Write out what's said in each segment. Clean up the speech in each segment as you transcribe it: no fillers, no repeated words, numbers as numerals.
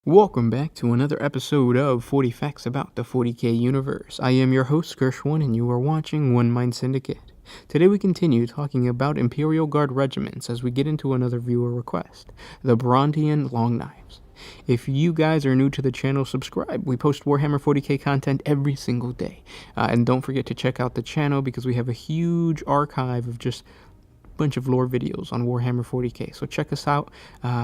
Welcome back to another episode of 40 Facts About the 40K Universe. I am your host, Gershwin, and you are watching One Mind Syndicate. Today we continue talking about Imperial Guard regiments as we get into another viewer request, the Brontain Longknives. If you guys are new to the channel, subscribe. We post Warhammer 40K content every single day. And don't forget to check out the channel because we have a huge archive of just bunch of lore videos on Warhammer 40K, so check us out.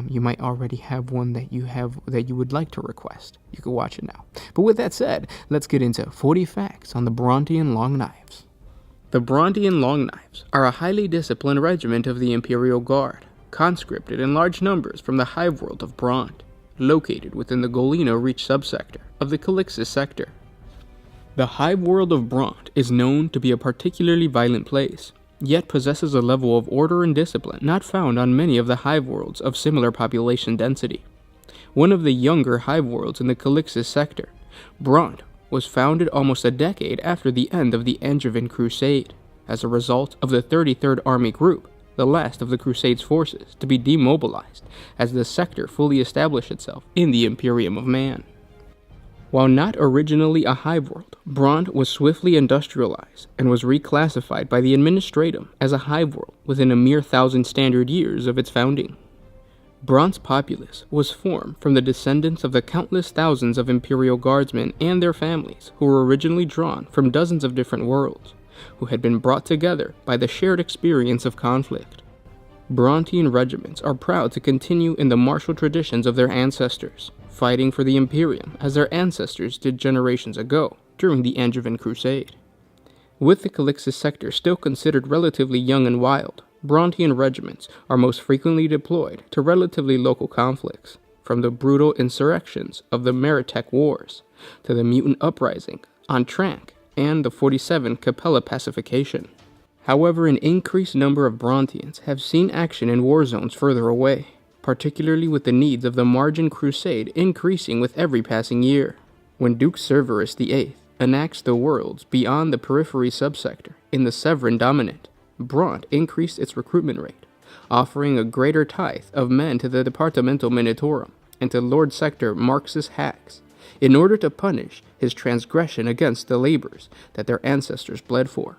You might already have one that you would like to request. You can watch it now. But with that said, let's get into 40 facts on the Brontain Longknives. The Brontain Longknives are a highly disciplined regiment of the Imperial Guard, conscripted in large numbers from the hive world of Bront, located within the Golino Reach subsector of the Calixis sector. The hive world of Bront is known to be a particularly violent place, yet possesses a level of order and discipline not found on many of the hive worlds of similar population density. One of the younger hive worlds in the Calixis sector, Bront was founded almost a decade after the end of the Angevin Crusade, as a result of the 33rd Army Group, the last of the Crusade's forces to be demobilized as the sector fully established itself in the Imperium of Man. While not originally a hive world, Bront was swiftly industrialized and was reclassified by the Administratum as a hive world within a mere 1,000 standard years of its founding. Bront's populace was formed from the descendants of the countless thousands of Imperial Guardsmen and their families who were originally drawn from dozens of different worlds, who had been brought together by the shared experience of conflict. Brontain regiments are proud to continue in the martial traditions of their ancestors, fighting for the Imperium as their ancestors did generations ago during the Angevin Crusade. With the Calixis sector still considered relatively young and wild, Brontain regiments are most frequently deployed to relatively local conflicts, from the brutal insurrections of the Meritech Wars to the Mutant Uprising on Trank and the 47 Capella Pacification. However, an increased number of Brontains have seen action in war zones further away, particularly with the needs of the Margin Crusade increasing with every passing year. When Duke Cerberus VIII annexed the worlds beyond the Periphery subsector in the Severan Dominant, Bront increased its recruitment rate, offering a greater tithe of men to the Departamental Minitorum and to Lord Sector Marxus Hax, in order to punish his transgression against the labors that their ancestors bled for.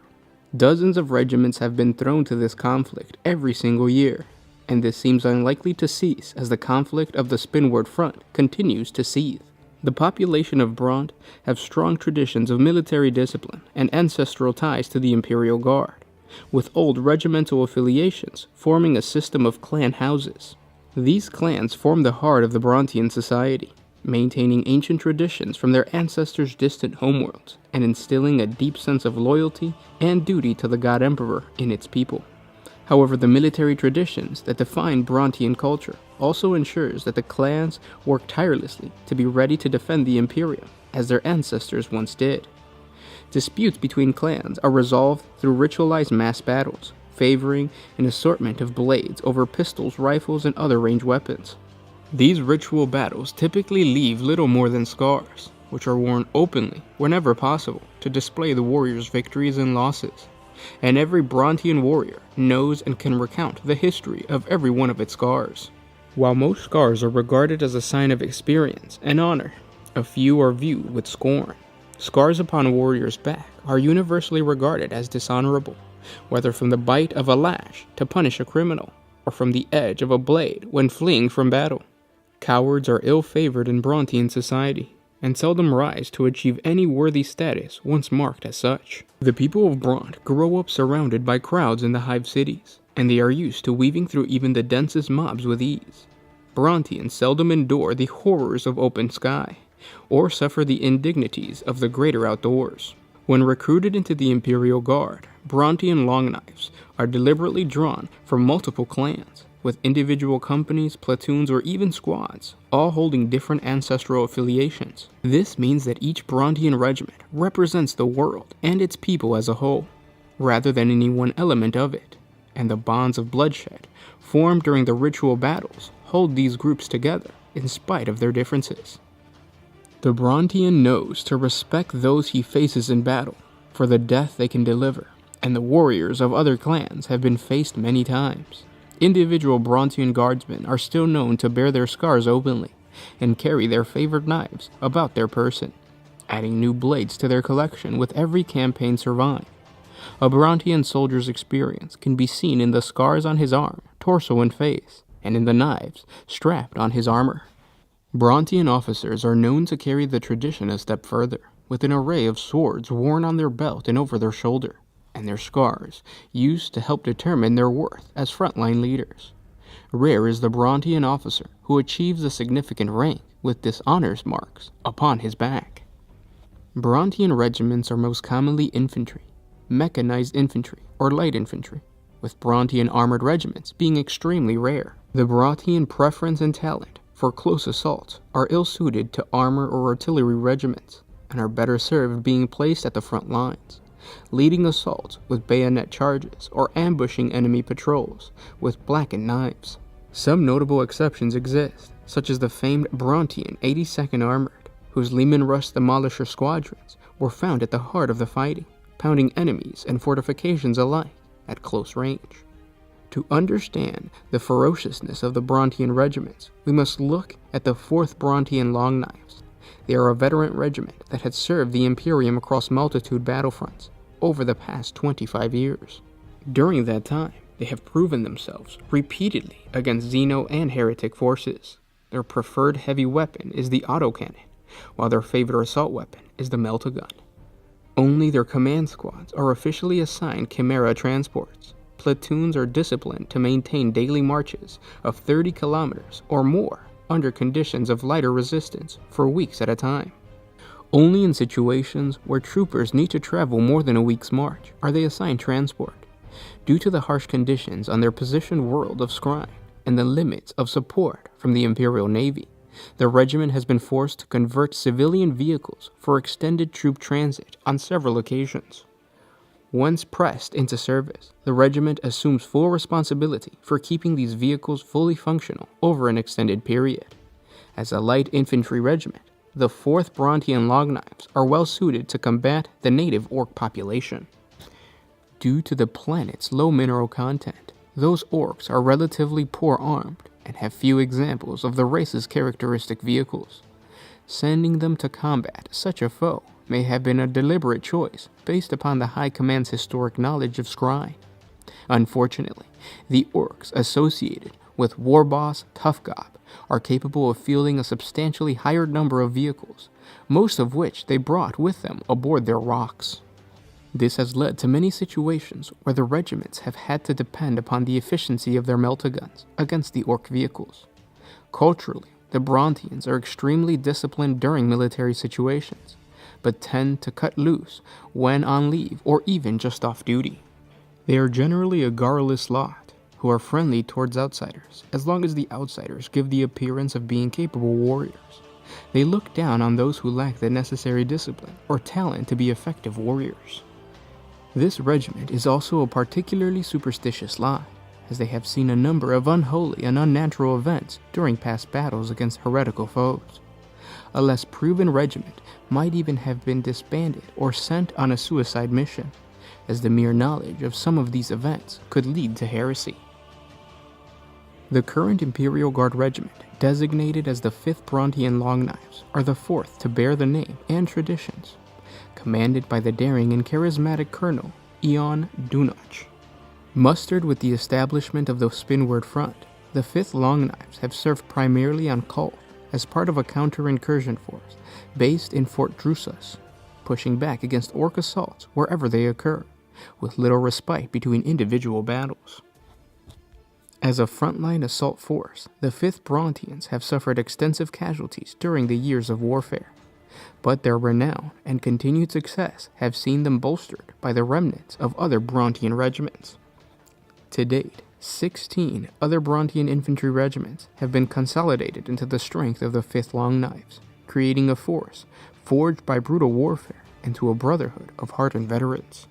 Dozens of regiments have been thrown to this conflict every single year, and this seems unlikely to cease as the conflict of the Spinward Front continues to seethe. The population of Bront have strong traditions of military discipline and ancestral ties to the Imperial Guard, with old regimental affiliations forming a system of clan houses. These clans form the heart of the Brontain society, maintaining ancient traditions from their ancestors' distant homeworlds and instilling a deep sense of loyalty and duty to the God Emperor in its people. However, the military traditions that define Brontain culture also ensures that the clans work tirelessly to be ready to defend the Imperium, as their ancestors once did. Disputes between clans are resolved through ritualized mass battles, favoring an assortment of blades over pistols, rifles, and other ranged weapons. These ritual battles typically leave little more than scars, which are worn openly whenever possible to display the warrior's victories and losses. And every Brontain warrior knows and can recount the history of every one of its scars. While most scars are regarded as a sign of experience and honor, a few are viewed with scorn. Scars upon a warrior's back are universally regarded as dishonorable, whether from the bite of a lash to punish a criminal, or from the edge of a blade when fleeing from battle. Cowards are ill-favored in Brontain society, and seldom rise to achieve any worthy status once marked as such. The people of Bront grow up surrounded by crowds in the hive cities, and they are used to weaving through even the densest mobs with ease. Brontains seldom endure the horrors of open sky, or suffer the indignities of the greater outdoors. When recruited into the Imperial Guard, Brontain Longknives are deliberately drawn from multiple clans, with individual companies, platoons, or even squads, all holding different ancestral affiliations. This means that each Brontain regiment represents the world and its people as a whole, rather than any one element of it, and the bonds of bloodshed formed during the ritual battles hold these groups together in spite of their differences. The Brontain knows to respect those he faces in battle for the death they can deliver, and the warriors of other clans have been faced many times. Individual Brontain guardsmen are still known to bear their scars openly, and carry their favorite knives about their person, adding new blades to their collection with every campaign survived. A Brontian soldier's experience can be seen in the scars on his arm, torso, and face, and in the knives strapped on his armor. Brontian officers are known to carry the tradition a step further, with an array of swords worn on their belt and over their shoulder, and their scars used to help determine their worth as frontline leaders. Rare is the Brontian officer who achieves a significant rank with dishonors marks upon his back. Brontian regiments are most commonly infantry, mechanized infantry, or light infantry, with Brontian armored regiments being extremely rare. The Brontian preference and talent for close assault are ill-suited to armor or artillery regiments, and are better served being placed at the front lines, leading assaults with bayonet charges or ambushing enemy patrols with blackened knives. Some notable exceptions exist, such as the famed Brontian 82nd Armored, whose Lehman Russ Demolisher squadrons were found at the heart of the fighting, pounding enemies and fortifications alike at close range. To understand the ferociousness of the Brontian regiments, we must look at the 4th Brontain Longknives. They are a veteran regiment that had served the Imperium across multitude battlefronts over the past 25 years. During that time, they have proven themselves repeatedly against Xeno and heretic forces. Their preferred heavy weapon is the autocannon, while their favorite assault weapon is the melta-gun. Only their command squads are officially assigned Chimera transports. Platoons are disciplined to maintain daily marches of 30 kilometers or more under conditions of lighter resistance for weeks at a time. Only in situations where troopers need to travel more than a week's march are they assigned transport. Due to the harsh conditions on their positioned world of Scribe and the limits of support from the Imperial Navy, the regiment has been forced to convert civilian vehicles for extended troop transit on several occasions. Once pressed into service, the regiment assumes full responsibility for keeping these vehicles fully functional over an extended period. As a light infantry regiment, the 4th Brontain Longknives are well suited to combat the native orc population. Due to the planet's low mineral content, those orcs are relatively poor armed and have few examples of the race's characteristic vehicles. Sending them to combat such a foe may have been a deliberate choice based upon the High Command's historic knowledge of Scry. Unfortunately, the orcs associated with War Boss Tough Gob are capable of fielding a substantially higher number of vehicles, most of which they brought with them aboard their rocks. This has led to many situations where the regiments have had to depend upon the efficiency of their melta-guns against the orc vehicles. Culturally, the Brontians are extremely disciplined during military situations, but tend to cut loose when on leave or even just off duty. They are generally a garrulous lot, who are friendly towards outsiders, as long as the outsiders give the appearance of being capable warriors. They look down on those who lack the necessary discipline or talent to be effective warriors. This regiment is also a particularly superstitious lot, as they have seen a number of unholy and unnatural events during past battles against heretical foes. A less proven regiment might even have been disbanded or sent on a suicide mission, as the mere knowledge of some of these events could lead to heresy. The current Imperial Guard regiment, designated as the 5th Brontain Longknives, are the 4th to bear the name and traditions, commanded by the daring and charismatic Colonel Eon Dunach. Mustered with the establishment of the Spinward Front, the 5th Longknives have served primarily on Col as part of a counter-incursion force based in Fort Drusus, pushing back against orc assaults wherever they occur, with little respite between individual battles. As a frontline assault force, the 5th Brontians have suffered extensive casualties during the years of warfare, but their renown and continued success have seen them bolstered by the remnants of other Brontian regiments. To date, 16 other Brontian infantry regiments have been consolidated into the strength of the 5th Longknives, creating a force forged by brutal warfare into a brotherhood of hardened veterans.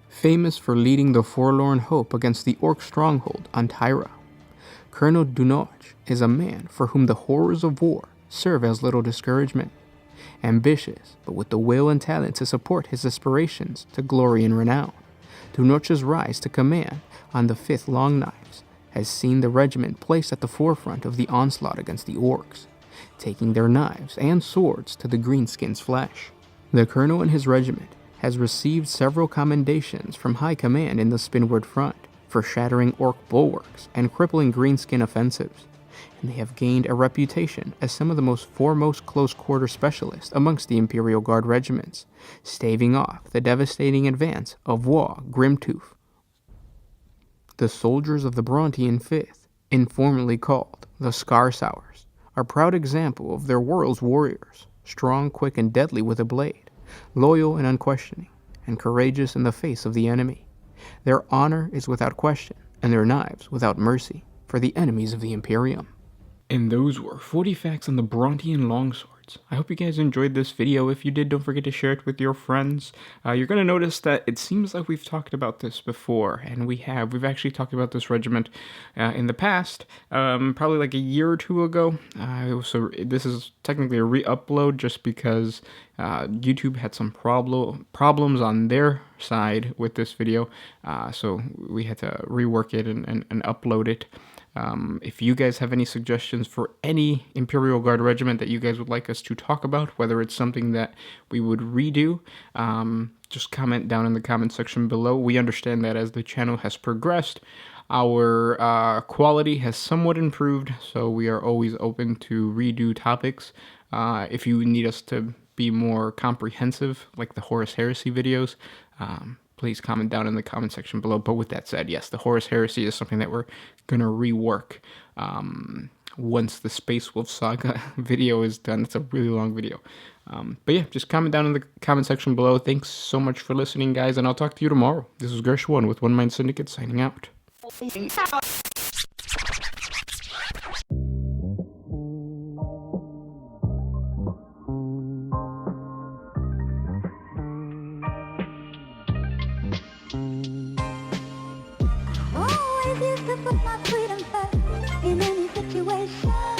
Famous for leading the forlorn hope against the orc stronghold on Tyra, Colonel Dunach is a man for whom the horrors of war serve as little discouragement. Ambitious, but with the will and talent to support his aspirations to glory and renown, Dunach's rise to command on the 5th Longknives has seen the regiment placed at the forefront of the onslaught against the orcs, taking their knives and swords to the greenskins' flesh. The colonel and his regiment has received several commendations from high command in the Spinward Front for shattering orc bulwarks and crippling greenskin offensives, and they have gained a reputation as some of the most foremost close-quarter specialists amongst the Imperial Guard regiments, staving off the devastating advance of War Grimtooth. The soldiers of the Brontain 5th, informally called the Scarsowers, are a proud example of their world's warriors, strong, quick, and deadly with a blade, loyal and unquestioning, and courageous in the face of the enemy. Their honor is without question, and their knives without mercy, for the enemies of the Imperium. And those were 40 facts on the Brontain longswords. I hope you guys enjoyed this video. If you did, don't forget to share it with your friends. You're going to notice that it seems like we've talked about this before, and we have. We've actually talked about this regiment in the past, probably like a year or two ago. So this is technically a re-upload just because YouTube had some problems on their side with this video, so we had to rework it and upload it. If you guys have any suggestions for any Imperial Guard regiment that you guys would like us to talk about, whether it's something that we would redo, just comment down in the comment section below. We understand that as the channel has progressed, our quality has somewhat improved, so we are always open to redo topics. If you need us to be more comprehensive, like the Horus Heresy videos, please comment down in the comment section below. But with that said, yes, the Horus Heresy is something that we're going to rework once the Space Wolf Saga video is done. It's a really long video. But yeah, just comment down in the comment section below. Thanks so much for listening, guys, and I'll talk to you tomorrow. This is Gersh1 with One Mind Syndicate signing out. Always used to put my freedom first in any situation.